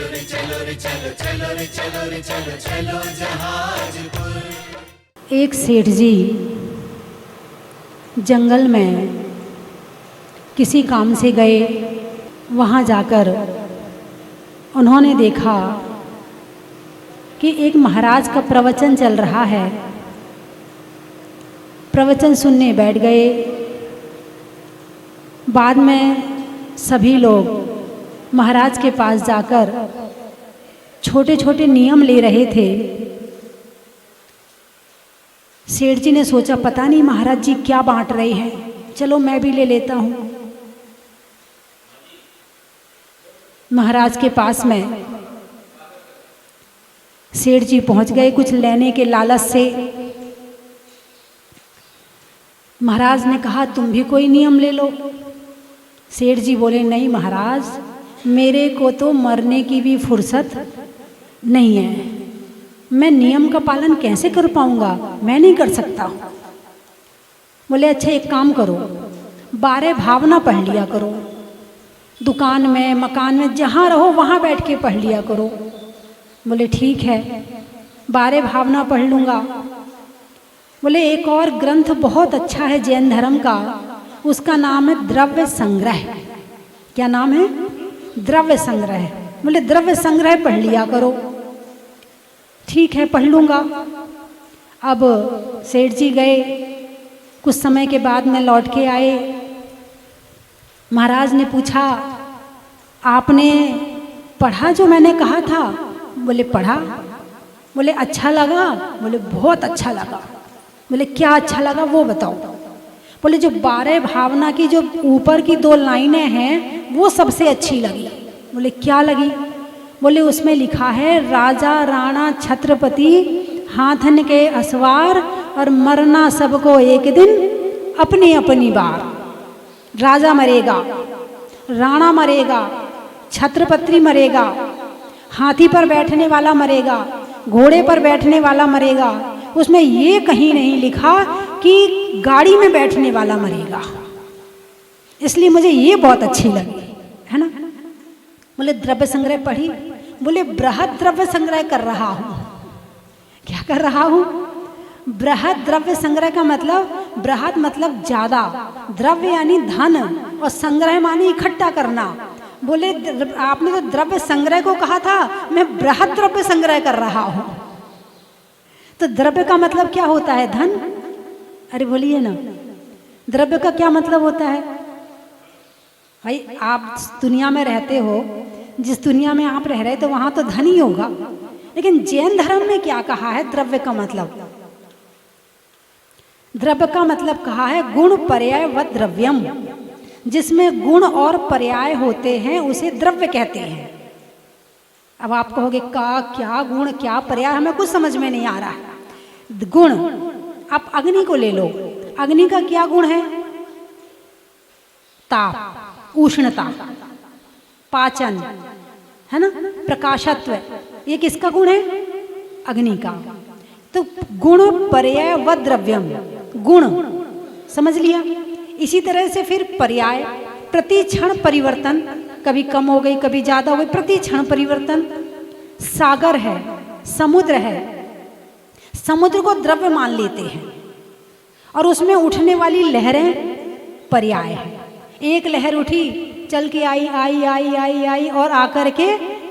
चलो रे चलो रे चलो चलो रे चलो रे चलो चलो जहाजपुर। एक सेठ जी जंगल में किसी काम से गए। वहाँ जाकर उन्होंने देखा कि एक महाराज का प्रवचन चल रहा है। प्रवचन सुनने बैठ गए। बाद में सभी लोग महाराज के पास जाकर छोटे छोटे नियम ले रहे थे। सेठ जी ने सोचा पता नहीं महाराज जी क्या बांट रहे हैं, चलो मैं भी ले लेता हूँ। महाराज के पास में सेठ जी पहुँच गए कुछ लेने के लालच से। महाराज ने कहा तुम भी कोई नियम ले लो। सेठ जी बोले नहीं महाराज, मेरे को तो मरने की भी फुर्सत नहीं है, मैं नियम का पालन कैसे कर पाऊंगा, मैं नहीं कर सकता। बोले अच्छा एक काम करो, 12 भावना पढ़ लिया करो, दुकान में मकान में जहाँ रहो वहाँ बैठ के पढ़ लिया करो। बोले ठीक है 12 भावना पढ़ लूँगा। बोले एक और ग्रंथ बहुत अच्छा है जैन धर्म का, उसका नाम है द्रव्य संग्रह। क्या नाम है? द्रव्य संग्रह। बोले द्रव्य संग्रह पढ़ लिया करो। ठीक है पढ़ लूँगा। अब सेठ जी गए, कुछ समय के बाद में लौट के आए। महाराज ने पूछा आपने पढ़ा जो मैंने कहा था? बोले पढ़ा। बोले अच्छा लगा? बोले बहुत अच्छा लगा। बोले क्या अच्छा लगा वो बताओ। बोले जो 12 भावना की जो ऊपर की 2 लाइनें हैं वो सबसे अच्छी लगी। बोले क्या लगी? बोले उसमें लिखा है राजा राणा छत्रपति हाथन के असवार और मरना सबको एक दिन अपनी अपनी बार। राजा मरेगा, राणा मरेगा, छत्रपति मरेगा, हाथी पर बैठने वाला मरेगा, घोड़े पर बैठने वाला मरेगा। उसमें ये कहीं नहीं लिखा कि गाड़ी में बैठने वाला मरेगा। इसलिए मुझे ये बहुत अच्छी लगी, है ना। बोले द्रव्य संग्रह पढ़ी? बोले बृहद द्रव्य संग्रह कर रहा हूँ। क्या कर रहा हूँ? बृहद द्रव्य संग्रह का मतलब, बृहद मतलब ज्यादा, द्रव्य यानी धन और संग्रह मानी इकट्ठा करना। बोले आपने तो द्रव्य संग्रह को कहा था, मैं बृहद द्रव्य संग्रह कर रहा हूँ। तो द्रव्य का मतलब क्या होता है? धन। अरे बोलिए ना, द्रव्य का क्या मतलब होता है? भाई आप दुनिया में रहते हो, जिस दुनिया में आप रह रहे तो वहां तो धन ही होगा। लेकिन जैन धर्म में क्या कहा है द्रव्य का मतलब? द्रव्य का मतलब कहा है गुण पर्याय व द्रव्यम। जिसमें गुण और पर्याय होते हैं उसे द्रव्य कहते हैं। अब आप कहोगे का क्या गुण क्या पर्याय, हमें कुछ समझ में नहीं आ रहा है। गुण, आप अग्नि को ले लो, अग्नि का क्या गुण है? ताप, उष्णता, पाचन, है ना, प्रकाशत्व। ये किसका गुण है? अग्नि का। तो गुण पर्याय व द्रव्यम, गुण समझ लिया। इसी तरह से फिर पर्याय, प्रति क्षण परिवर्तन, कभी कम हो गई कभी ज्यादा हो गई, प्रति क्षण परिवर्तन। सागर है, समुद्र है, समुद्र को द्रव्य मान लेते हैं और उसमें उठने वाली लहरें पर्याय है। एक लहर उठी, चल के आई आई आई आई आई और आकर के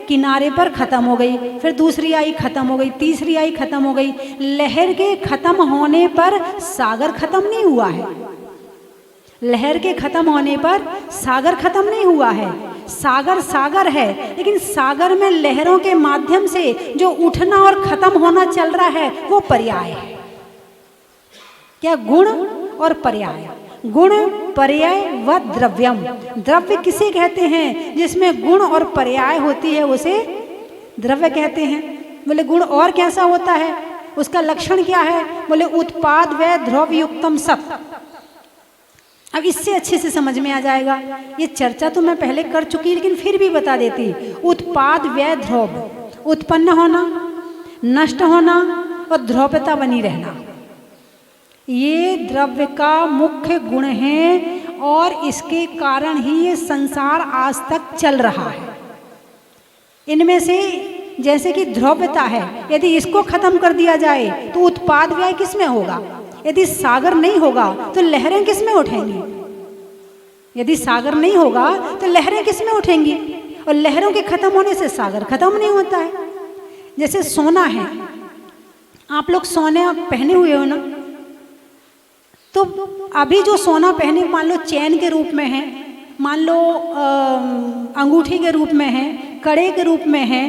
किनारे पर खत्म हो गई, फिर दूसरी आई खत्म हो गई, तीसरी आई खत्म हो गई। लहर के खत्म होने पर सागर खत्म नहीं हुआ है। लहर के खत्म होने पर सागर खत्म नहीं हुआ है। सागर सागर है, लेकिन सागर में लहरों के माध्यम से जो उठना और खत्म होना चल रहा है वो पर्याय है। क्या? गुण और पर्याय। गुण पर्याय व द्रव्यम। द्रव्य किसे कहते हैं? जिसमें गुण और पर्याय होती है उसे द्रव्य कहते हैं। बोले गुण और कैसा होता है, उसका लक्षण क्या है? बोले उत्पाद व ध्रुव युक्तम सत। अब इससे अच्छे से समझ में आ जाएगा। ये चर्चा तो मैं पहले कर चुकी, लेकिन फिर भी बता देती। उत्पाद व्यय ध्रुव, उत्पन्न होना, नष्ट होना और ध्रुवता बनी रहना, ये द्रव्य का मुख्य गुण है और इसके कारण ही ये संसार आज तक चल रहा है। इनमें से जैसे कि द्रव्यता है, यदि इसको खत्म कर दिया जाए तो उत्पाद व्यय किस में होगा? यदि सागर नहीं होगा तो लहरें किस में उठेंगी? यदि सागर नहीं होगा तो लहरें किस में उठेंगी? और लहरों के खत्म होने से सागर खत्म नहीं होता है। जैसे सोना है, आप लोग सोने पहने हुए हो ना, तो अभी जो सोना पहने मान लो चैन के रूप में है, मान लो अंगूठी के रूप में है, कड़े के रूप में है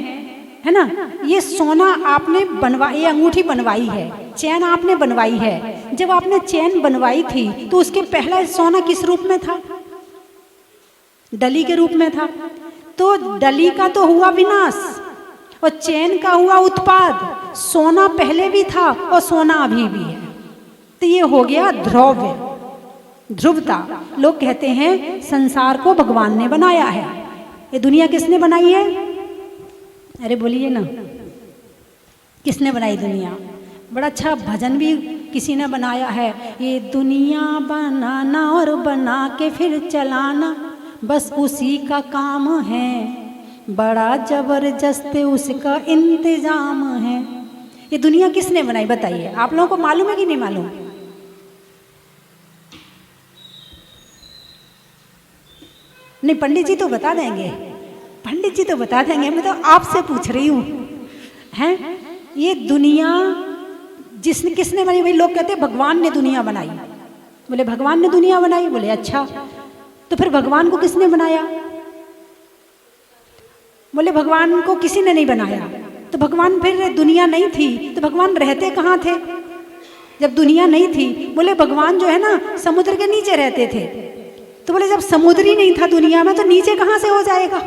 ना, ये सोना आपने ये अंगूठी बनवाई है, चैन आपने बनवाई है। जब आपने चैन बनवाई थी तो उसके पहला सोना किस रूप में था? डली के रूप में था। तो डली का तो हुआ विनाश और चैन का हुआ उत्पाद। सोना पहले भी था और सोना अभी भी है। तो ये हो गया ध्रुव, ध्रुवता। लोग कहते हैं संसार को भगवान ने बनाया है। ये दुनिया किसने बनाई है? अरे बोलिए ना, किसने बनाई दुनिया? बड़ा अच्छा भजन भी किसी ने बनाया है, ये दुनिया बनाना और बना के फिर चलाना बस उसी का काम है, बड़ा जबरदस्त उसका इंतजाम है। ये दुनिया किसने बनाई बताइए? आप लोगों को मालूम है कि नहीं मालूम? नहीं, पंडित जी तो बता देंगे, पंडित जी तो बता देंगे। मैं तो आपसे पूछ रही हूँ, हैं ये दुनिया किसने बनाई? भाई लोग कहते हैं भगवान ने दुनिया बनाई। बोले भगवान ने दुनिया बनाई? बोले अच्छा, तो फिर भगवान को किसने बनाया? बोले भगवान को किसी ने नहीं बनाया। तो भगवान फिर दुनिया नहीं थी तो भगवान रहते कहाँ थे जब दुनिया नहीं थी? बोले भगवान जो है ना समुद्र के नीचे रहते थे। तो बोले जब समुद्र ही नहीं था दुनिया में तो नीचे कहाँ से हो जाएगा?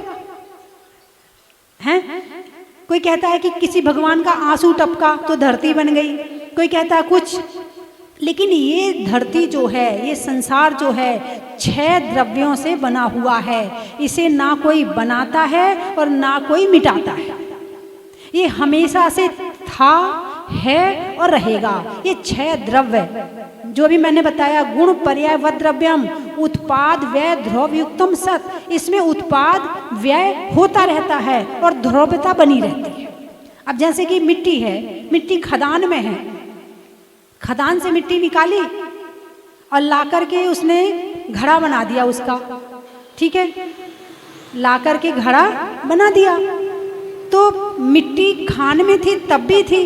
हैं? कोई कहता है कि किसी भगवान का आंसू टपका तो धरती बन गई, कोई कहता है कुछ। लेकिन ये धरती जो है, ये संसार जो है 6 द्रव्यों से बना हुआ है। इसे ना कोई बनाता है और ना कोई मिटाता है। ये हमेशा से था, है और रहेगा। ये 6 द्रव्य जो भी मैंने बताया, गुण पर्याय वद द्रव्यम, उत्पाद व्यय ध्रुव युक्तम सत, इसमें उत्पाद व्यय होता रहता है और ध्रुवता बनी रहती है। अब जैसे कि मिट्टी है, मिट्टी खदान में है, खदान से मिट्टी निकाली और ला करके उसने घड़ा बना दिया उसका, ठीक है, ला करके घड़ा बना दिया। तो मिट्टी खान में थी तब भी थी,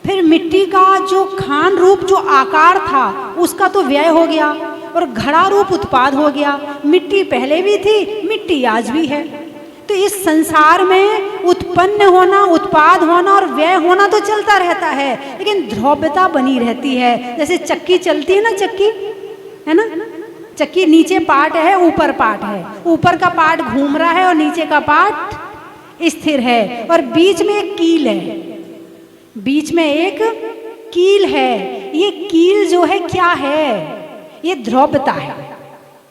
फिर मिट्टी का जो खान रूप जो आकार था उसका तो व्यय हो गया और घड़ा रूप उत्पाद हो गया। मिट्टी पहले भी थी, मिट्टी आज भी है। तो इस संसार में उत्पन्न होना, उत्पाद होना और व्यय होना तो चलता रहता है, लेकिन ध्रुवता बनी रहती है। जैसे चक्की चलती है ना, चक्की है ना, चक्की नीचे पार्ट है, ऊपर पार्ट है, ऊपर का पार्ट घूम रहा है और नीचे का पार्ट स्थिर है और बीच में एक कील है, बीच में एक कील है। ये कील जो है क्या है? ये ध्रुवता है।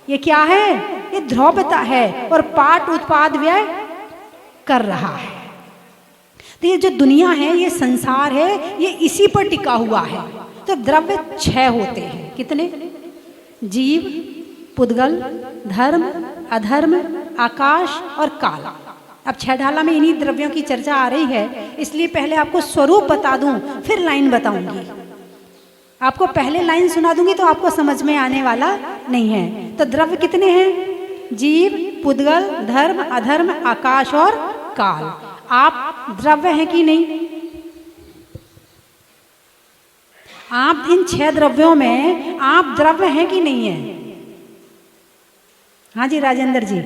ये क्या है? ये ध्रुवता है और पाठ उत्पाद व्यय कर रहा है। तो ये जो दुनिया है, ये संसार है, ये इसी पर टिका हुआ है। तो द्रव्य 6 होते हैं। कितने? जीव, पुद्गल, धर्म, अधर्म, आकाश और काल। अब 6 ढाला में इन्हीं द्रव्यों की चर्चा आ रही है, इसलिए पहले आपको स्वरूप बता दूं, फिर लाइन बताऊंगी। आपको पहले लाइन सुना दूंगी तो आपको समझ में आने वाला नहीं है। तो द्रव्य कितने हैं? जीव, पुद्गल, धर्म, अधर्म, आकाश और काल। आप द्रव्य हैं कि नहीं? आप इन 6 द्रव्यों में आप द्रव्य हैं कि नहीं है? हाँ जी राजेंद्र जी,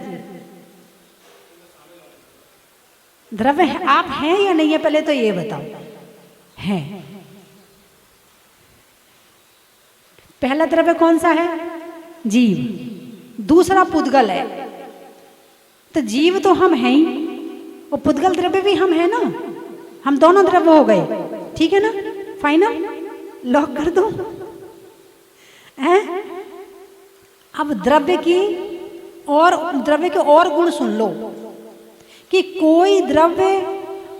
द्रव्य है, आप हैं या नहीं है? पहले तो ये बताओ। हैं। पहला द्रव्य कौन सा है? जीव। दूसरा पुद्गल है। तो जीव तो हम हैं ही और पुद्गल द्रव्य भी हम हैं ना, हम दोनों द्रव्य हो गए। ठीक है ना? फाइनल लॉक कर दो। हैं? अब द्रव्य के और गुण सुन लो कि कोई द्रव्य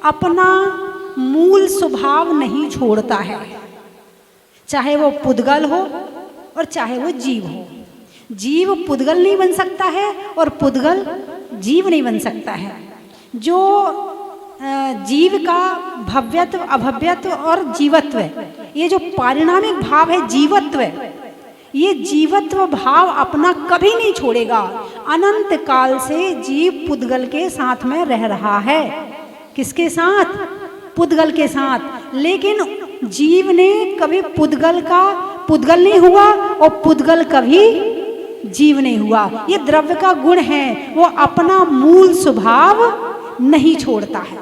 अपना मूल स्वभाव नहीं छोड़ता है, चाहे वो पुद्गल हो और चाहे वो जीव हो। जीव पुद्गल नहीं बन सकता है और पुद्गल जीव नहीं बन सकता है। जो जीव का भव्यत्व, अभव्यत्व और जीवत्व, ये जो पारिणामिक भाव है जीवत्व, ये जीवत्व भाव अपना कभी नहीं छोड़ेगा। अनंत काल से जीव पुद्गल के साथ में रह रहा है। किसके साथ? पुद्गल के साथ। लेकिन जीव ने कभी पुद्गल नहीं हुआ और पुद्गल कभी जीव नहीं हुआ। ये द्रव्य का गुण है, वो अपना मूल स्वभाव नहीं छोड़ता है।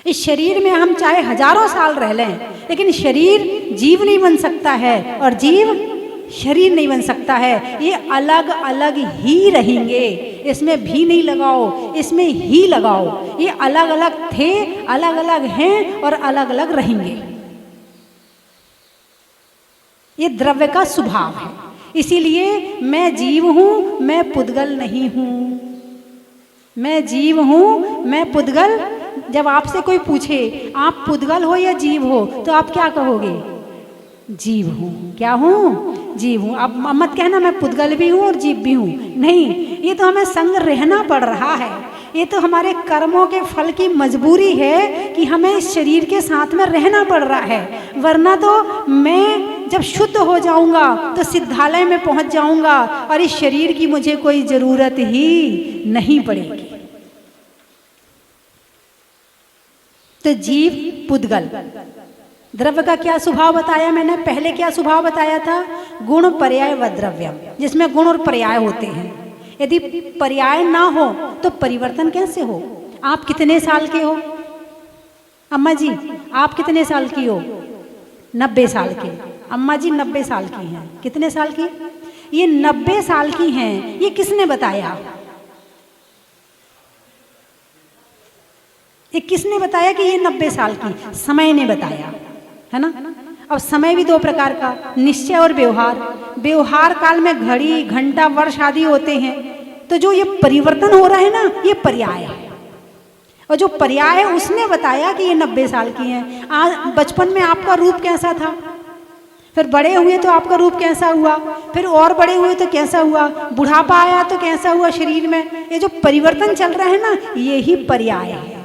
इस शरीर में हम चाहे हजारों साल रह लें, लेकिन शरीर जीव नहीं बन सकता है और जीव शरीर नहीं बन सकता है। ये अलग अलग ही रहेंगे। इसमें भी नहीं लगाओ, इसमें ही लगाओ। ये अलग अलग थे, अलग अलग हैं और अलग अलग रहेंगे। ये द्रव्य का स्वभाव है। इसीलिए मैं जीव हूं, मैं पुद्गल नहीं हूं। मैं जीव हूं, मैं पुद्गल। जब आपसे कोई पूछे आप पुद्गल हो या जीव हो, तो आप क्या कहोगे? जीव हूं। क्या हूं? जीव हूं। अब मत कहना मैं पुद्गल भी हूं और जीव भी हूं। नहीं, ये तो हमें संग रहना पड़ रहा है। ये तो हमारे कर्मों के फल की मजबूरी है कि हमें इस शरीर के साथ में रहना पड़ रहा है। वरना तो मैं जब शुद्ध हो जाऊंगा तो सिद्धालय में पहुंच जाऊंगा और इस शरीर की मुझे कोई जरूरत ही नहीं पड़ेगी। तो जीव पुद्गल। द्रव्य का क्या स्वभाव बताया मैंने? पहले क्या स्वभाव बताया था? गुण पर्याय व द्रव्यम, जिसमें गुण और पर्याय होते हैं। यदि पर्याय ना हो तो परिवर्तन कैसे हो? आप कितने साल के हो? अम्मा जी आप कितने साल की हो? 90 साल के। अम्मा जी 90 साल की हैं। कितने साल की? ये 90 साल की हैं। ये किसने बताया? ये किसने बताया कि ये 90 साल की? समय ने बताया, है ना। अब समय भी दो प्रकार का, निश्चय और व्यवहार। व्यवहार काल में घड़ी, घंटा, वर्ष आदि होते हैं। तो जो ये परिवर्तन हो रहा है ना, ये पर्याय है। और जो पर्याय है उसने बताया कि ये 90 साल की हैं। आज बचपन में आपका रूप कैसा था, फिर बड़े हुए तो आपका रूप कैसा हुआ, फिर और बड़े हुए तो कैसा हुआ, बुढ़ापा आया तो कैसा हुआ शरीर में। ये जो परिवर्तन चल रहा है ना, ये ही पर्याय है।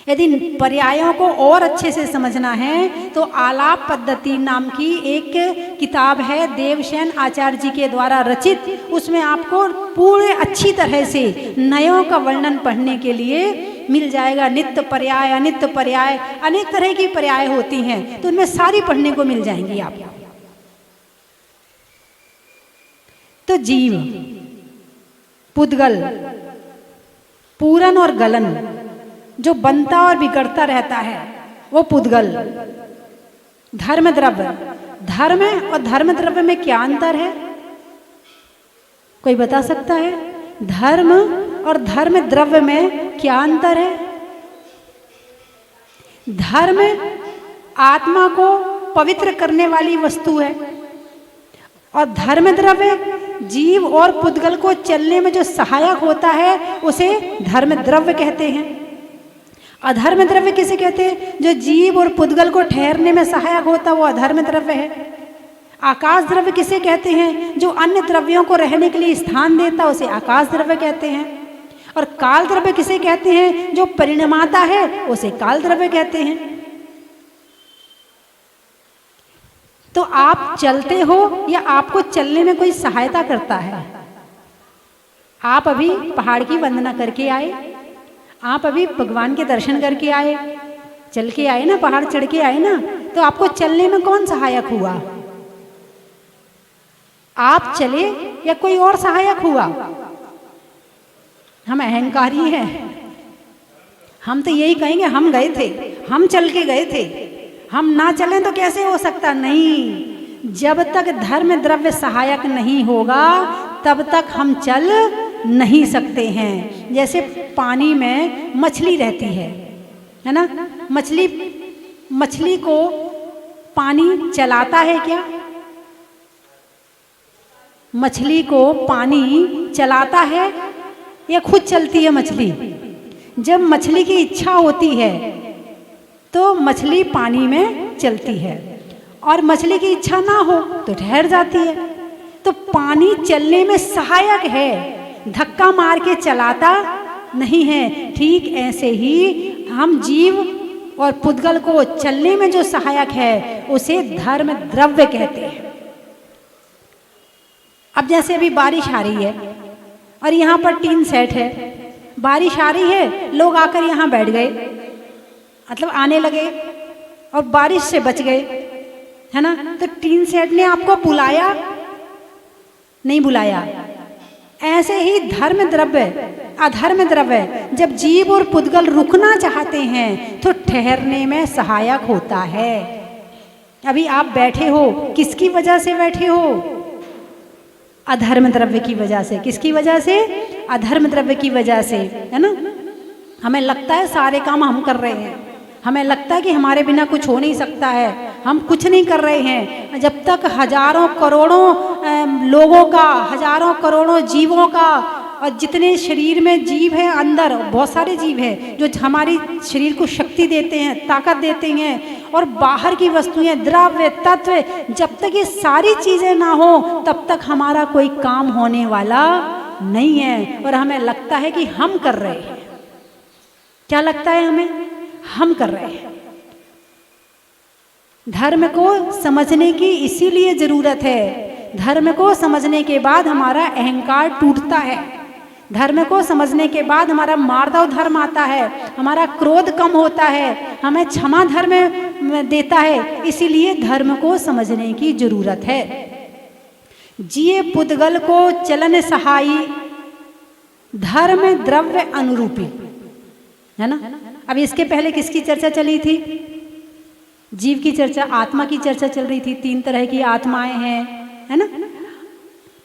यदि पर्यायों को और अच्छे से समझना है तो आलाप पद्धति नाम की एक किताब है देवसेन आचार्य जी के द्वारा रचित। उसमें आपको पूरे अच्छी तरह से नयों का वर्णन पढ़ने के लिए मिल जाएगा। नित्य पर्याय, अनित्य पर्याय, अनेक तरह की पर्याय होती हैं, तो उनमें सारी पढ़ने को मिल जाएंगी आपको। तो जीव, पुद्गल, पूरन और गलन, जो बनता और बिगड़ता रहता है वो पुद्गल। धर्म द्रव्य, धर्म और धर्म द्रव्य में क्या अंतर है? कोई बता सकता है? धर्म और धर्म द्रव्य में क्या अंतर है? धर्म आत्मा को पवित्र करने वाली वस्तु है और धर्म द्रव्य जीव और पुद्गल को चलने में जो सहायक होता है उसे धर्म द्रव्य कहते हैं। अधर्म द्रव्य किसे कहते हैं? जो जीव और पुद्गल को ठहरने में सहायक होता है वो अधर्म द्रव्य है। आकाश द्रव्य किसे कहते हैं? जो अन्य द्रव्यों को रहने के लिए स्थान देता उसे आकाश द्रव्य कहते हैं। और काल द्रव्य किसे कहते हैं? जो परिणमाता है उसे काल द्रव्य कहते हैं। तो आप चलते हो या आपको चलने में कोई सहायता करता है? आप अभी पहाड़ की वंदना करके आए, आप अभी भगवान के दर्शन करके आए, चल के आए ना, पहाड़ चढ़ के आए ना, तो आपको चलने में कौन सहायक हुआ? आप चले या कोई और सहायक हुआ? हम अहंकारी हैं। हम तो यही कहेंगे हम गए थे, हम चल के गए थे, हम ना चलें तो कैसे हो सकता? नहीं, जब तक धर्म द्रव्य सहायक नहीं होगा तब तक हम चल नहीं सकते हैं। जैसे पानी में मछली रहती है ना, मछली को पानी चलाता है क्या? मछली को पानी चलाता है या खुद चलती है मछली? जब मछली की इच्छा होती है तो मछली पानी में चलती है और मछली की इच्छा ना हो तो ठहर जाती है। तो पानी चलने में सहायक है, धक्का मार के चलाता नहीं है। ठीक ऐसे ही हम जीव और पुद्गल को चलने में जो सहायक है उसे धर्म द्रव्य कहते हैं। अब जैसे अभी बारिश आ रही है और यहाँ पर टीन सेट है, बारिश आ रही है, लोग आकर यहाँ बैठ गए, मतलब आने लगे और बारिश से बच गए, है ना। तो टीन सेट ने आपको बुलाया नहीं बुलाया। ऐसे ही धर्म द्रव्य अधर्म द्रव्य जब जीव और पुद्गल रुकना चाहते हैं तो ठहरने में सहायक होता है। अभी आप बैठे हो, किसकी वजह से बैठे हो? अधर्म द्रव्य की वजह से। किसकी वजह से? अधर्म द्रव्य की वजह से, है ना। हमें लगता है सारे काम हम कर रहे हैं, हमें लगता है कि हमारे बिना कुछ हो नहीं सकता है, हम कुछ नहीं कर रहे हैं। जब तक हजारों करोड़ों लोगों का, हजारों करोड़ों जीवों का, और जितने शरीर में जीव है, अंदर बहुत सारे जीव हैं जो हमारी शरीर को शक्ति देते हैं, ताकत देते हैं, और बाहर की वस्तुएं, द्रव्य, तत्व, जब तक ये सारी चीजें ना हो तब तक हमारा कोई काम होने वाला नहीं है। और हमें लगता है कि हम कर रहे हैं। क्या लगता है हमें? हम कर रहे हैं। धर्म को समझने की इसीलिए जरूरत है। धर्म को समझने के बाद हमारा अहंकार टूटता है। धर्म को समझने के बाद हमारा मार्दव धर्म आता है, हमारा क्रोध कम होता है, हमें क्षमा धर्म देता है। इसीलिए धर्म को समझने की जरूरत है। जिये पुद्गल को चलन सहाई, धर्म द्रव्य अनुरूपी, है ना। अब इसके पहले किसकी चर्चा चली थी? जीव की चर्चा, आत्मा की चर्चा चल रही थी। 3 तरह की आत्माएं हैं, है ना।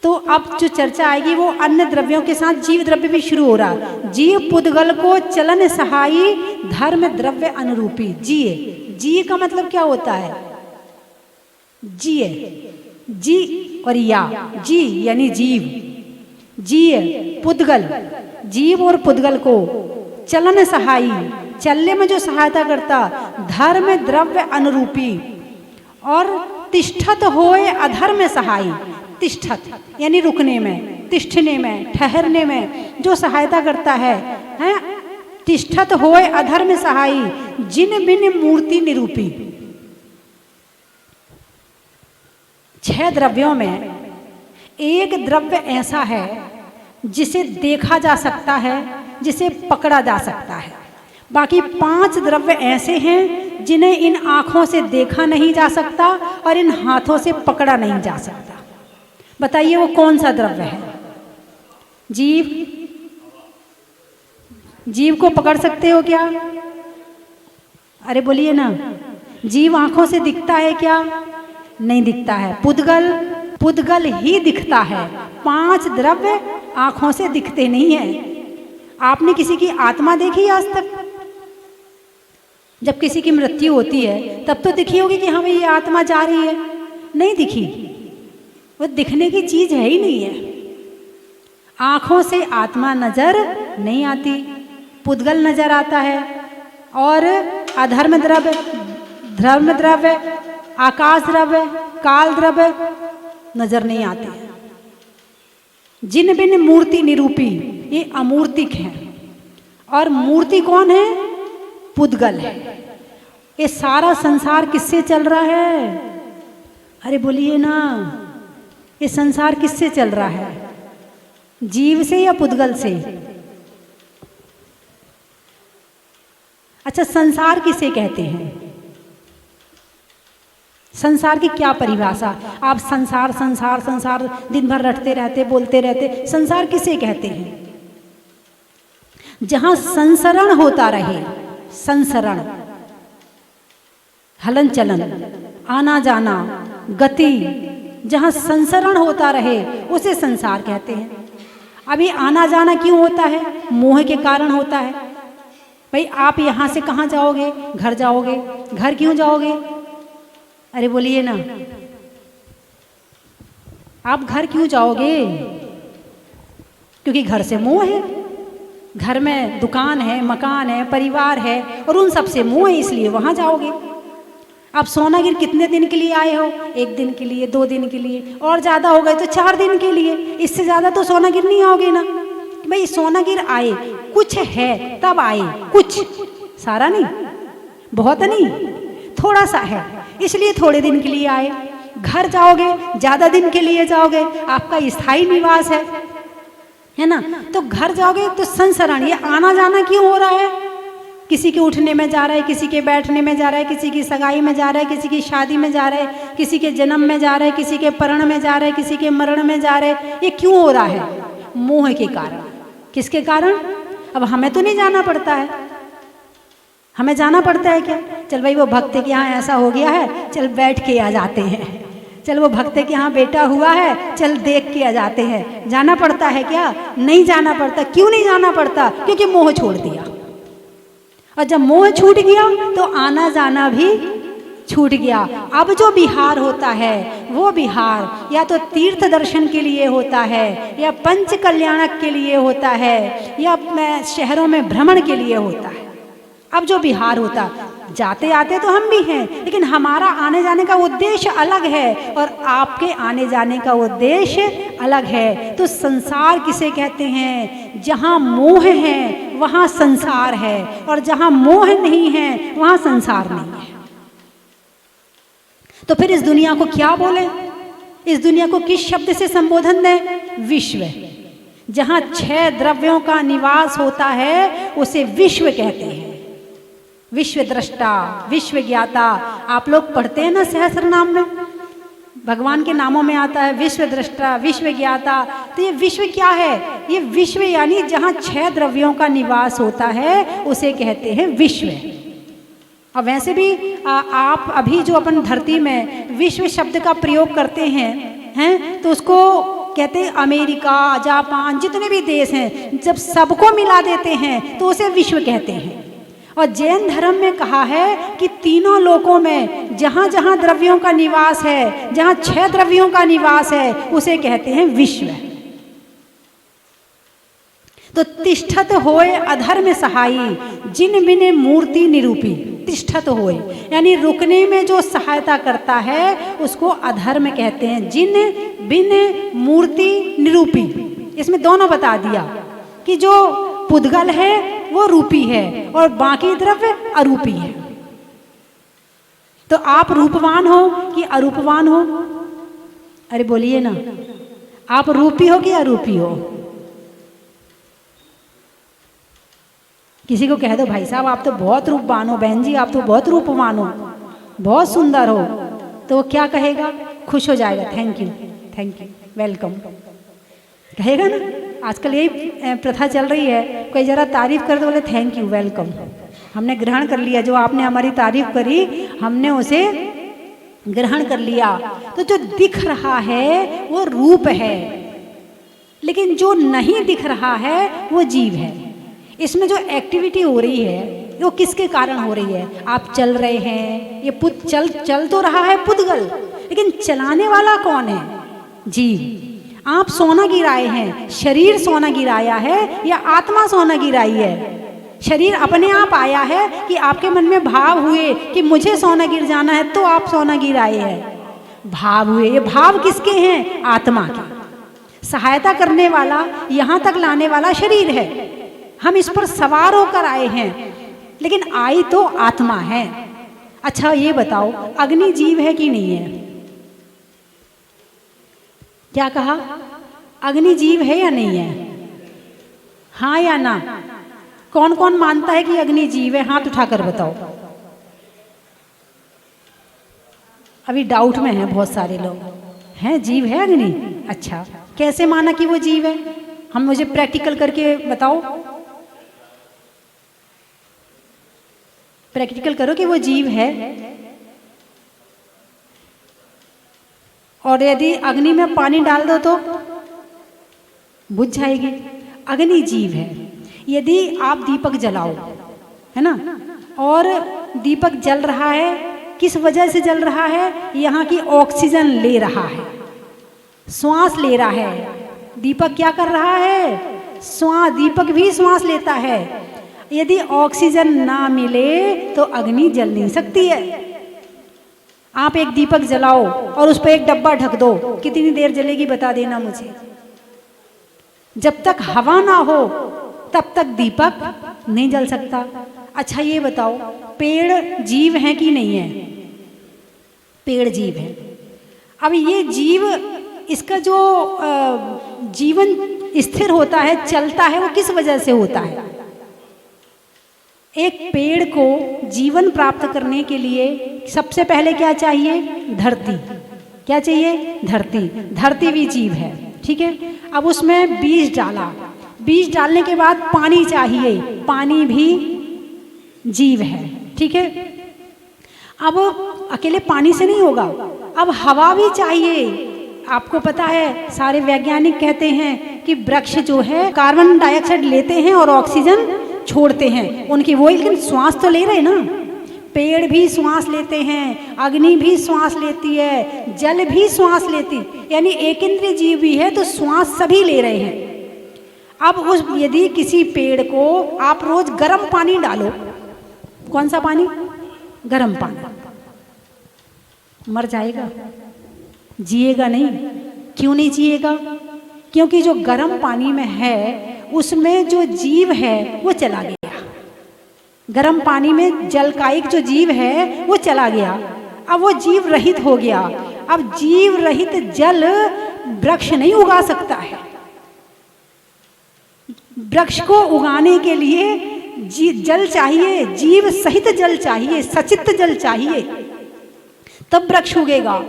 तो अब जो चर्चा आएगी वो अन्य द्रव्यों के साथ जीव द्रव्य भी शुरू हो रहा। जीव पुद्गल को चलन सहाई, धर्म द्रव्य अनुरूपी। जिये, जिये का मतलब क्या होता है? जिये, जी और या, जी यानी जीव, जिये पुद्गल, जीव और पुद्गल को चलन सहाई, चलने में जो सहायता करता, धर्म द्रव्य अनुरूपी, और तिष्ठत होए अधर्म सहाई। तिष्ठत यानी रुकने में, तिष्ठने में, ठहरने में जो सहायता करता है, हैं? तिष्ठत होए अधर्म सहाई, जिन बिन मूर्ति निरूपी। 6 द्रव्यों में एक द्रव्य ऐसा है जिसे देखा जा सकता है, जिसे पकड़ा जा सकता है। बाकी 5 द्रव्य ऐसे हैं जिन्हें इन आँखों से देखा नहीं जा सकता और इन हाथों से पकड़ा नहीं जा सकता। बताइए वो कौन सा द्रव्य है? जीव, जीव को पकड़ सकते हो क्या? अरे बोलिए ना। जीव आँखों से दिखता है क्या? नहीं दिखता है। पुद्गल, पुद्गल ही दिखता है। 5 द्रव्य आँखों से दिखते नहीं है। आपने किसी की आत्मा देखी आज तक? जब किसी की मृत्यु होती है तब तो दिखी होगी कि हाँ भाई ये आत्मा जा रही है। नहीं दिखी, वो दिखने की चीज है ही नहीं है। आँखों से आत्मा नजर नहीं आती, पुद्गल नजर आता है। और अधर्म द्रव्य, धर्म द्रव्य, आकाश द्रव्य, काल द्रव्य नजर नहीं आते। जिन बिन मूर्ति निरूपी, ये अमूर्तिक है। और मूर्ति कौन है? पुद्गल है। ये सारा संसार किससे चल रहा है? अरे बोलिए ना, ये संसार किससे चल रहा है? जीव से या पुद्गल से? अच्छा, संसार किसे कहते हैं? संसार की क्या परिभाषा? आप संसार संसार संसार दिन भर रटते रहते, बोलते रहते। संसार किसे कहते हैं? जहां संसरण होता रहे, संसरण, हलन चलन, आना जाना, गति, जहां संसरण होता रहे उसे संसार कहते हैं। अभी आना जाना क्यों होता है? मोह के कारण होता है। भाई आप यहां से कहां जाओगे? घर जाओगे। घर क्यों जाओगे? अरे बोलिए ना, आप घर क्यों जाओगे? क्योंकि घर से मोह है। घर में दुकान है, मकान है, परिवार है, और उन सब से मोह है, इसलिए वहां जाओगे। आप सोनागिर कितने दिन के लिए आए हो? 1 दिन के लिए, 2 दिन के लिए, और ज़्यादा हो गए तो 4 दिन के लिए। इससे ज़्यादा तो सोनागिर नहीं आओगे ना। भाई सोनागिर आए, कुछ है तब आए, कुछ, सारा नहीं, बहुत नहीं, थोड़ा सा है, इसलिए थोड़े दिन के लिए आए। घर जाओगे ज्यादा दिन के लिए जाओगे, आपका स्थायी निवास है ना, तो घर जाओगे तो संसरण, ये आना जाना क्यों हो रहा है? किसी के उठने में जा रहा है, किसी के बैठने में जा रहा है, किसी की सगाई में जा रहा है, किसी की शादी में जा रहा है, किसी के जन्म में जा रहा है, किसी के परण में जा रहा है, किसी के मरण में जा रहा है। ये क्यों हो रहा है? मोह के कारण। किसके कारण? अब हमें तो नहीं जाना पड़ता है, हमें जाना पड़ता है क्या? चल भाई वो भक्त के यहाँ ऐसा हो गया है, चल बैठ के आ जाते हैं, चल वो भक्त के यहाँ बेटा हुआ है, चल देख के आ जाते हैं। जाना पड़ता है क्या? नहीं जाना पड़ता। क्यों नहीं जाना पड़ता? क्योंकि मोह छोड़ दिया। और जब मोह छूट गया तो आना जाना भी छूट गया। अब जो विहार होता है वो विहार या तो तीर्थ दर्शन के लिए होता है, या पंच कल्याणक के लिए होता है, या शहरों में भ्रमण के लिए होता है। अब जो विहार होता, जाते आते तो हम भी हैं, लेकिन हमारा आने जाने का उद्देश्य अलग है और आपके आने जाने का उद्देश्य अलग है। तो संसार किसे कहते हैं? जहाँ मोह है वहाँ संसार है, और जहाँ मोह नहीं है वहाँ संसार नहीं है। तो फिर इस दुनिया को क्या बोले? इस दुनिया को किस शब्द से संबोधन दें? विश्व। जहाँ 6 द्रव्यों का निवास होता है उसे विश्व कहते हैं। विश्व दृष्टा, विश्व ज्ञाता, आप लोग पढ़ते हैं ना सहस्र नाम में, भगवान के नामों में आता है विश्व दृष्टा, विश्व ज्ञाता। तो ये विश्व क्या है? ये विश्व यानी जहाँ 6 द्रव्यों का निवास होता है उसे कहते हैं विश्व। और वैसे भी आप अभी जो अपन धरती में विश्व शब्द का प्रयोग करते हैं तो उसको कहते हैं अमेरिका, जापान, जितने भी देश हैं, जब सबको मिला देते हैं तो उसे विश्व कहते हैं। और जैन धर्म में कहा है कि तीनों लोकों में जहाँ जहाँ द्रव्यों का निवास है, जहाँ 6 द्रव्यों का निवास है उसे कहते हैं विश्व। तो तिष्ठत होए अधर्म सहाई, जिन बिन मूर्ति निरूपी। तिष्ठत होए यानी रुकने में जो सहायता करता है उसको अधर्म कहते हैं। जिन बिन मूर्ति निरूपी, इसमें दोनों बता दिया कि जो पुद्गल है वो रूपी है और बाकी द्रव्य अरूपी है। तो आप रूपवान हो कि अरूपवान हो? अरे बोलिए ना, आप रूपी हो कि अरूपी हो? किसी को कह दो भाई साहब आप तो बहुत रूपवान हो, बहन जी आप तो बहुत रूपवान हो, बहुत सुंदर हो, तो वो क्या कहेगा? खुश हो जाएगा, थैंक यू, वेलकम कहेगा ना। आजकल यही प्रथा चल रही है, कोई जरा तारीफ कर दो, बोले थैंक यू, वेलकम, हमने ग्रहण कर लिया, जो आपने हमारी तारीफ करी हमने उसे ग्रहण कर लिया। तो जो दिख रहा है वो रूप है, लेकिन जो नहीं दिख रहा है वो जीव है। इसमें जो एक्टिविटी हो रही है वो किसके कारण हो रही है? आप चल रहे हैं, ये चल तो रहा है पुद्गल, लेकिन चलाने वाला कौन है? जीव। आप सोना गिराए हैं, शरीर सोना गिराया है या आत्मा सोना गिराई है? शरीर अपने आप आया है कि आपके मन में भाव हुए कि मुझे सोना गिर जाना है तो आप सोना गिराए हैं? भाव हुए। ये भाव किसके हैं? आत्मा के। सहायता करने वाला, यहाँ तक लाने वाला शरीर है। हम इस पर सवार होकर आए हैं, लेकिन आई तो आत्मा है। अच्छा ये बताओ, अग्नि जीव है कि नहीं है? क्या कहा? अग्नि जीव है या नहीं है? हाँ या ना? कौन कौन मानता है कि अग्नि जीव है? हाथ उठाकर बताओ। अभी डाउट में हैं बहुत सारे लोग। हैं जीव है अग्नि? अच्छा, कैसे माना कि वो जीव है? हम मुझे प्रैक्टिकल करके बताओ, प्रैक्टिकल करो कि वो जीव है। और यदि अग्नि में पानी डाल दो तो बुझ जाएगी। अग्नि जीव है। यदि आप दीपक जलाओ, है ना, और दीपक जल रहा है, किस वजह से जल रहा है? यहाँ की ऑक्सीजन ले रहा है, श्वास ले रहा है। दीपक क्या कर रहा है? दीपक भी श्वास लेता है। यदि ऑक्सीजन ना मिले तो अग्नि जल नहीं सकती है। आप एक दीपक जलाओ और उस पर एक डब्बा ढक दो, कितनी देर जलेगी बता देना मुझे। जब तक हवा ना हो तब तक दीपक नहीं जल सकता। अच्छा ये बताओ, पेड़ जीव हैं कि नहीं है? पेड़ जीव है। अब ये जीव, इसका जो जीवन स्थिर होता है, चलता है, वो किस वजह से होता है? एक पेड़ को जीवन प्राप्त करने के लिए सबसे पहले क्या चाहिए? धरती। क्या चाहिए? धरती। धरती भी जीव है, ठीक है। अब उसमें बीज डाला, बीज डालने के बाद पानी चाहिए, पानी भी जीव है, ठीक है। अब अकेले पानी से नहीं होगा, अब हवा भी चाहिए। आपको पता है, सारे वैज्ञानिक कहते हैं कि वृक्ष जो है कार्बन डाइऑक्साइड लेते हैं और ऑक्सीजन छोड़ते हैं उनकी, वो लेकिन श्वास तो ले रहे ना। पेड़ भी श्वास लेते हैं, अग्नि भी श्वास लेती है, जल भी श्वास लेती, यानी एक इंद्रिय जीव भी है तो श्वास सभी ले रहे हैं। अब उस यदि किसी पेड़ को आप रोज गर्म पानी डालो, कौन सा पानी? गर्म पानी, मर जाएगा, जिएगा नहीं। क्यों नहीं जिएगा? क्योंकि जो गर्म पानी में है उसमें जो जीव है वो चला गया। गर्म पानी में जल का एक जो जीव है वो चला गया, अब वो जीव रहित हो गया। अब जीव रहित जल वृक्ष नहीं उगा सकता है। वृक्ष को उगाने के लिए जल चाहिए, जीव सहित जल चाहिए, सचित जल चाहिए, तब वृक्ष उगेगा।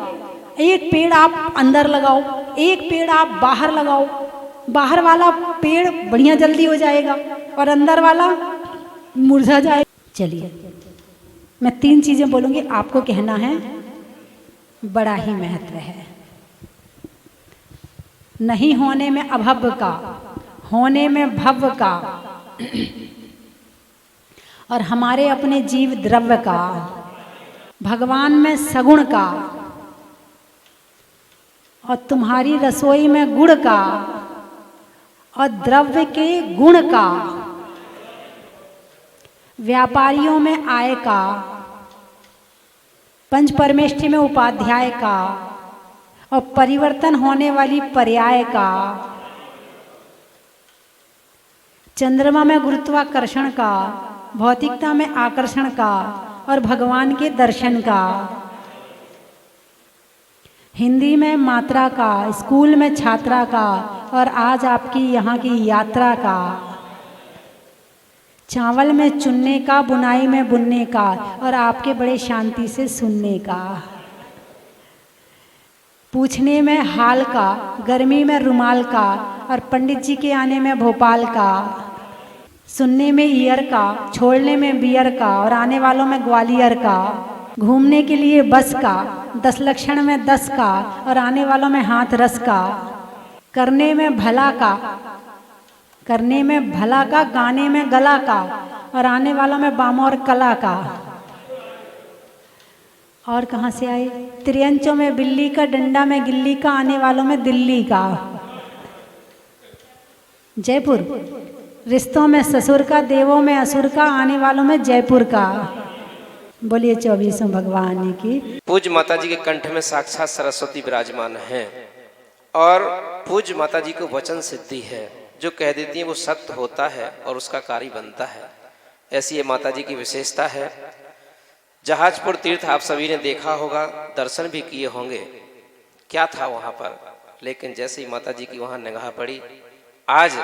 एक पेड़ आप अंदर लगाओ, एक पेड़ आप बाहर लगाओ, बाहर वाला पेड़ बढ़िया जल्दी हो जाएगा और अंदर वाला मुरझा जाए। चलिए मैं 3 चीजें बोलूंगी, आपको कहना है, बड़ा ही महत्व है। नहीं होने में अभव का, होने में भव्य का, और हमारे अपने जीव द्रव्य का, भगवान में सगुण का, और तुम्हारी रसोई में गुड़ का, और द्रव्य के गुण का, व्यापारियों में आय का, पंच परमेष्टि में उपाध्याय का, और परिवर्तन होने वाली पर्याय का, चंद्रमा में गुरुत्वाकर्षण का, भौतिकता में आकर्षण का, और भगवान के दर्शन का, हिंदी में मात्रा का, स्कूल में छात्रा का, और आज आपकी यहाँ की यात्रा का, चावल में चुनने का, बुनाई में बुनने का, और आपके बड़े शांति से सुनने का, पूछने में हाल का, गर्मी में रुमाल का, और पंडित जी के आने में भोपाल का, सुनने में ईयर का, छोड़ने में बियर का, और आने वालों में ग्वालियर का, घूमने के लिए बस का, 10 लक्षण में 10 का, और आने वालों में हाथ रस का, करने में भला का, करने में भला का, गाने में गला का, और आने वालों में बाम और कला का, और कहाँ से आए, त्रियंचों में बिल्ली का, डंडा में गिल्ली का, आने वालों में दिल्ली का, जयपुर, रिश्तों में ससुर का, देवों में असुर का, आने वालों में जयपुर का। बोलिए 24 भगवान की। पूज्य माता जी के कंठ में साक्षात सरस्वती विराजमान हैं, और पूज्य माता जी को वचन सिद्धि है, जो कह देती है वो सत्य होता है और उसका कार्य बनता है। ऐसी ये माता जी की विशेषता है। जहाजपुर तीर्थ आप सभी ने देखा होगा, दर्शन भी किए होंगे, क्या था वहाँ पर, लेकिन जैसे ही माता जी की वहाँ निगाह पड़ी, आज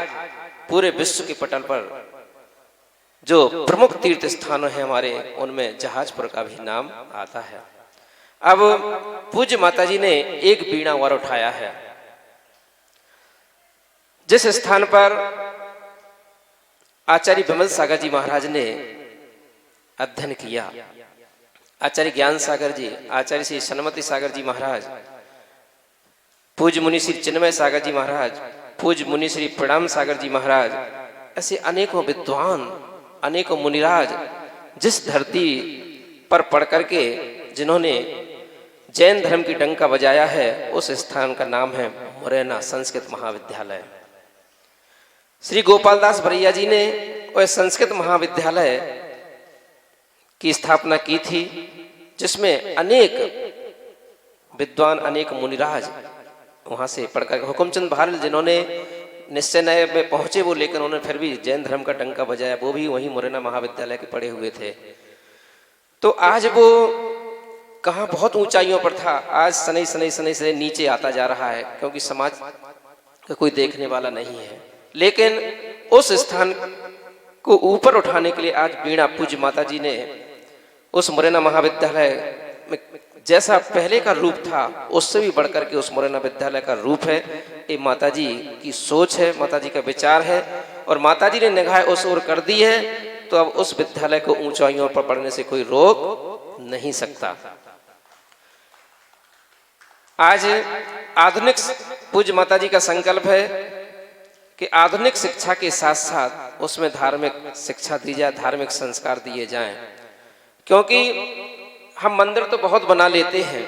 पूरे विश्व के पटल पर जो प्रमुख तीर्थ स्थान है हमारे, उनमें जहाजपुर का भी नाम आता है। अब पूज्य माता जी ने एक बीणा वर उठाया है। जिस स्थान पर आचार्य विमल सागर जी महाराज ने अध्ययन किया, आचार्य ज्ञान सागर जी, आचार्य श्री सन्मति सागर जी महाराज, पूज्य मुनि श्री चिन्मय सागर जी महाराज, पूज्य मुनि श्री प्रणाम सागर जी महाराज, ऐसे अनेकों विद्वान, अनेकों मुनिराज जिस धरती पर पढ़ करके जिन्होंने जैन धर्म की डंका बजाया है, उस स्थान का नाम है मुरैना संस्कृत महाविद्यालय। श्री गोपाल दास भरैया जी ने वह संस्कृत महाविद्यालय की स्थापना की थी, जिसमें अनेक विद्वान, अनेक मुनिराज वहां से पढ़कर, हुकुमचंद भारल जिन्होंने निश्चय नए में पहुंचे वो, लेकिन उन्होंने फिर भी जैन धर्म का डंका बजाया। वो भी वहीं मुरैना महाविद्यालय के पढ़े हुए थे। तो आज वो कहाँ बहुत ऊंचाइयों पर था, आज सनई सनई सनई से नीचे आता जा रहा है, क्योंकि समाज का कोई देखने वाला नहीं है। लेकिन उस स्थान को ऊपर उठाने के लिए आज बीणा पूज्य माता जी ने उस मुरैना महाविद्यालय में जैसा पहले का रूप था उससे भी बढ़कर के उस मुरैना विद्यालय का रूप है। ये माता जी की सोच है, माता जी का विचार है, और माता जी ने निगाह उस ओर कर दी है। तो अब उस विद्यालय को ऊंचाइयों पर बढ़ने से कोई रोक नहीं सकता। आज आधुनिक पूज्य माता जी का संकल्प है कि आधुनिक शिक्षा के साथ साथ उसमें धार्मिक शिक्षा दी जाए, धार्मिक संस्कार दिए जाएं। क्योंकि हम मंदिर तो बहुत बना लेते हैं,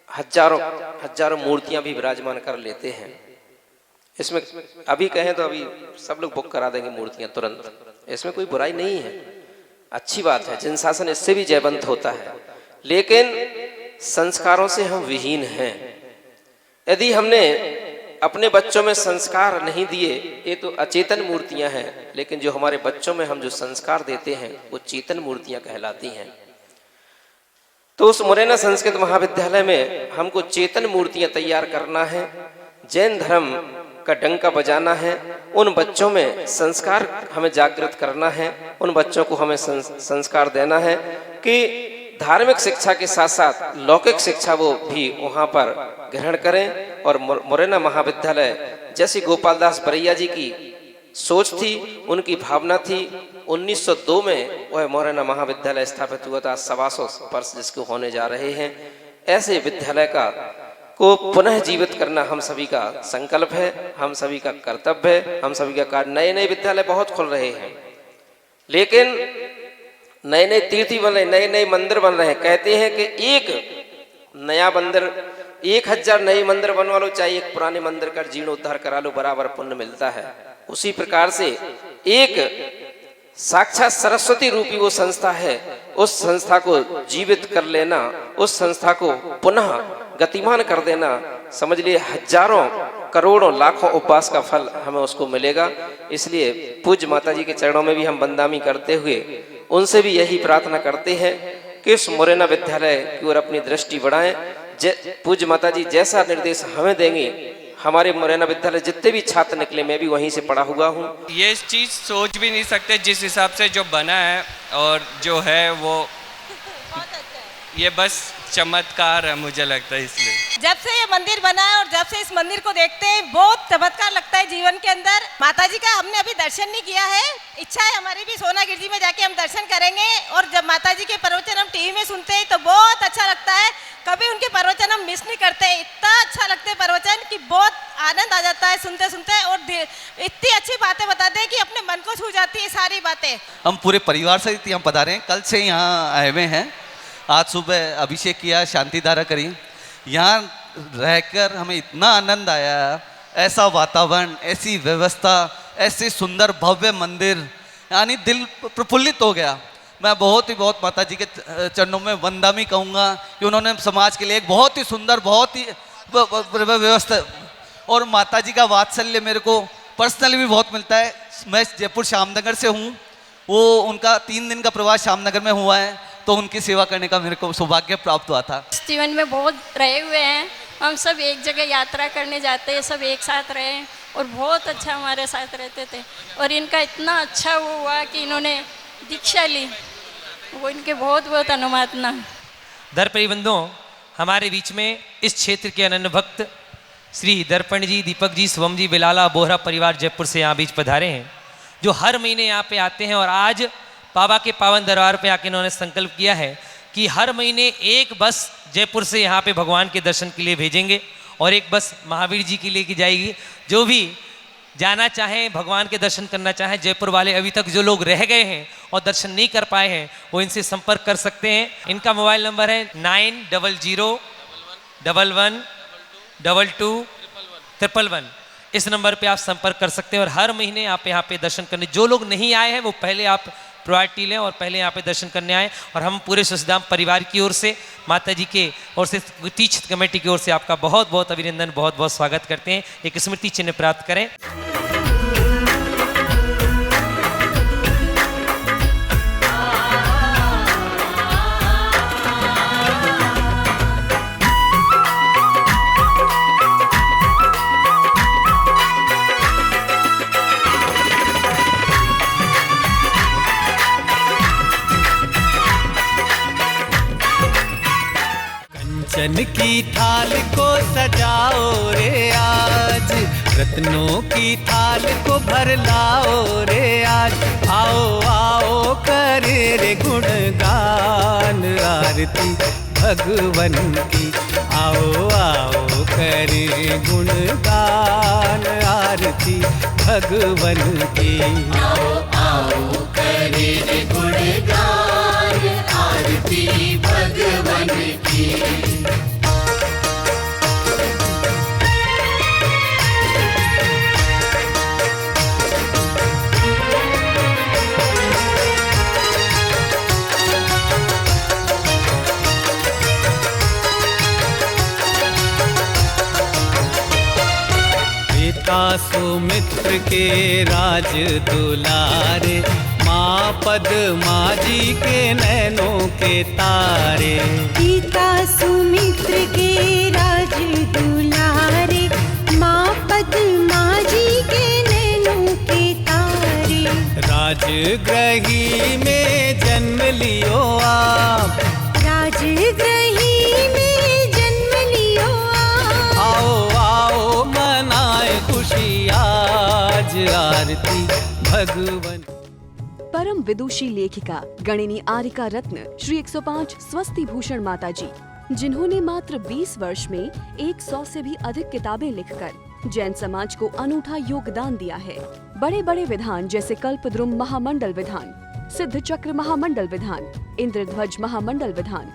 हजारों मूर्तियां भी विराजमान कर लेते हैं। इसमें अभी कहें तो अभी सब लोग बुक करा देंगे मूर्तियां तुरंत, इसमें कोई बुराई नहीं है, अच्छी बात है। जिन शासन इससे भी जयवंत होता है, लेकिन संस्कारों से हम विहीन हैं। यदि हमने अपने बच्चों में संस्कार नहीं दिए, ये तो अचेतन मूर्तियां हैं, लेकिन जो हमारे बच्चों में हम जो संस्कार देते हैं वो चेतन मूर्तियां कहलाती हैं। तो उस मुरैना संस्कृत महाविद्यालय में हमको चेतन मूर्तियां तैयार करना है, जैन धर्म का डंका बजाना है, उन बच्चों में संस्कार हमें जागृत करना है, उन बच्चों को हमें संस्कार देना है कि धार्मिक शिक्षा के साथ साथ लौकिक शिक्षा वो भी वहाँ पर ग्रहण करें। और मुरैना महाविद्यालय जैसी गोपाल दास बरैया जी की सोच थी, उनकी भावना थी, 1902 में वह मुरैना महाविद्यालय स्थापित हुआ था। 125 वर्ष जिसको होने जा रहे हैं। ऐसे विद्यालय को पुनः जीवित करना हम सभी का संकल्प है, हम सभी का कर्तव्य है, हम सभी का कार्य। नए नए विद्यालय बहुत खुल रहे हैं, लेकिन नए नए तीर्थ बन रहे, नए नए मंदिर बन रहे हैं। कहते हैं कि एक नया मंदिर, 1000 नए मंदिर बनवा लो, चाहे एक पुराने मंदिर का जीर्णोद्धार करा लो, बराबर पुण्य मिलता है। उसी प्रकार से एक साक्षात सरस्वती रूपी वो संस्था है, उस संस्था को जीवित कर लेना, उस संस्था को पुनः गतिमान कर देना, समझ लिए हजारों करोड़ों लाखों उपवास का फल हमें उसको मिलेगा। इसलिए पूज्य माता जी के चरणों में भी हम बंदामी करते हुए उनसे भी यही प्रार्थना करते हैं कि इस मुरैना विद्यालय की ओर अपनी दृष्टि बढ़ाएं। पूज्य माता जी जैसा निर्देश हमें देंगे, हमारे मुरैना विद्यालय जितने भी छात्र निकले, मैं भी वहीं से पढ़ा हुआ हूँ। ये चीज़ सोच भी नहीं सकते जिस हिसाब से जो बना है और जो है वो ये बस चमत्कार है, मुझे लगता है। इसलिए जब से ये मंदिर बना है और जब से इस मंदिर को देखते हैं बहुत चमत्कार लगता है जीवन के अंदर। माता जी का हमने अभी दर्शन नहीं किया है, इच्छा है हमारी भी सोना गिरजी में जाके हम दर्शन करेंगे। और जब माता जी के प्रवचन हम टीवी में सुनते हैं तो बहुत अच्छा लगता है, कभी उनके प्रवचन हम मिस नहीं करते। इतना अच्छा लगते हैं प्रवचन कि बहुत आनंद आ जाता है सुनते सुनते, और इतनी अच्छी बातें बताते हैं कि अपने मन को छू जाती है सारी बातें। हम पूरे परिवार से यहाँ पधारे हैं, कल से यहाँ आए हुए हैं। आज सुबह अभिषेक किया, शांति धारा करी। यहाँ रहकर हमें इतना आनंद आया, ऐसा वातावरण, ऐसी व्यवस्था, ऐसे सुंदर भव्य मंदिर, यानी दिल प्रफुल्लित हो गया। मैं बहुत ही माता जी के चरणों में वंदनामी कहूँगा कि उन्होंने समाज के लिए एक बहुत ही सुंदर, बहुत ही व्यवस्था, और माता जी का वात्सल्य मेरे को पर्सनली भी बहुत मिलता है। मैं जयपुर श्यामनगर से हूँ, वो उनका 3 दिन का प्रवास श्यामनगर में हुआ है, तो उनकी सेवा करने का मेरे को सौभाग्य प्राप्त हुआ था। जीवन में बहुत रहे हुए हैं, हम सब एक जगह यात्रा करने जाते हैं, सब एक साथ रहे और बहुत अच्छा हमारे साथ रहते थे। और इनका इतना अच्छा हुआ कि इन्होंने दीक्षा ली, वो इनके बहुत बहुत अनुमातना। दर्पणी बंधुओं, हमारे बीच में इस क्षेत्र के अनन्य भक्त श्री दर्पण जी, दीपक जी, स्वम जी, बिलाला बोहरा परिवार जयपुर से यहाँ बीच पधारे हैं, जो हर महीने यहाँ पे आते हैं। और आज बाबा के पावन दरबार पे आके इन्होंने संकल्प किया है कि हर महीने एक बस जयपुर से यहाँ पे भगवान के दर्शन के लिए भेजेंगे और एक बस महावीर जी की लेके जाएगी। जो भी जाना चाहें, भगवान के दर्शन करना चाहें, जयपुर वाले अभी तक जो लोग रह गए हैं और दर्शन नहीं कर पाए हैं, वो इनसे संपर्क कर सकते हैं। इनका मोबाइल नंबर है 900 11 22 111। इस नंबर पे आप संपर्क कर सकते हैं और हर महीने आप यहाँ पे दर्शन करने, जो लोग नहीं आए हैं वो पहले आप प्रायोरिटी लें और पहले यहाँ पे दर्शन करने आए। और हम पूरे सुखधाम परिवार की ओर से, माता जी के ओर से, तीर्थ कमेटी की ओर से आपका बहुत बहुत अभिनंदन, बहुत बहुत स्वागत करते हैं। एक स्मृति चिन्ह प्राप्त करें। चंदन की थाल को सजाओ रे आज, रत्नों की थाल को भर लाओ रे आज। आओ आओ करे रे गुणगान आरती भगवन की, आओ आओ करे गुणगान आरती भगवन की। आओ आओ करे रे गुणगान आरती भगवन की। सुमित्र के राज दुलारे, माँ पद्मा जी के नैनों के तारे। पिता सुमित्र के राज दुलारे, माँ पद्मा जी के नैनों के तारे। राजगृही में जन्म लियो आप, राजगृही में जन्म लियो आप। आओ आओ मनाए खुशी आज आरती भगवन। परम विदुषी लेखिका गणिनी आरिका रत्न श्री 105 स्वस्ति भूषण माता जी, जिन्होंने मात्र 20 वर्ष में 100 से भी अधिक किताबें लिखकर जैन समाज को अनूठा योगदान दिया है। बड़े बड़े विधान जैसे कल्पद्रुम महामंडल विधान, सिद्ध चक्र महामंडल विधान, इंद्रध्वज महामंडल विधान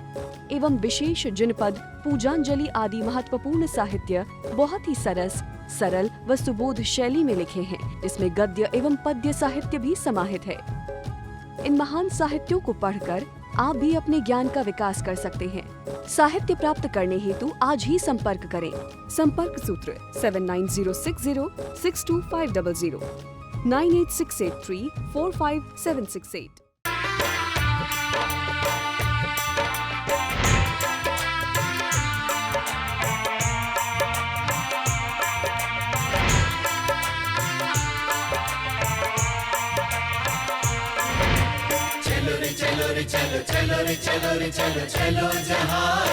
एवं विशेष जिनपद, पूजांजलि आदि महत्वपूर्ण साहित्य बहुत ही सरल व सुबोध शैली में लिखे हैं, जिसमें गद्य एवं पद्य साहित्य भी समाहित है। इन महान साहित्यों को पढ़कर आप भी अपने ज्ञान का विकास कर सकते हैं। साहित्य प्राप्त करने हेतु आज ही संपर्क करें। संपर्क सूत्र 7906062500 9868345768। चलो रे चलो रे चलो चलो रे चलो रे चलो चलो जहाज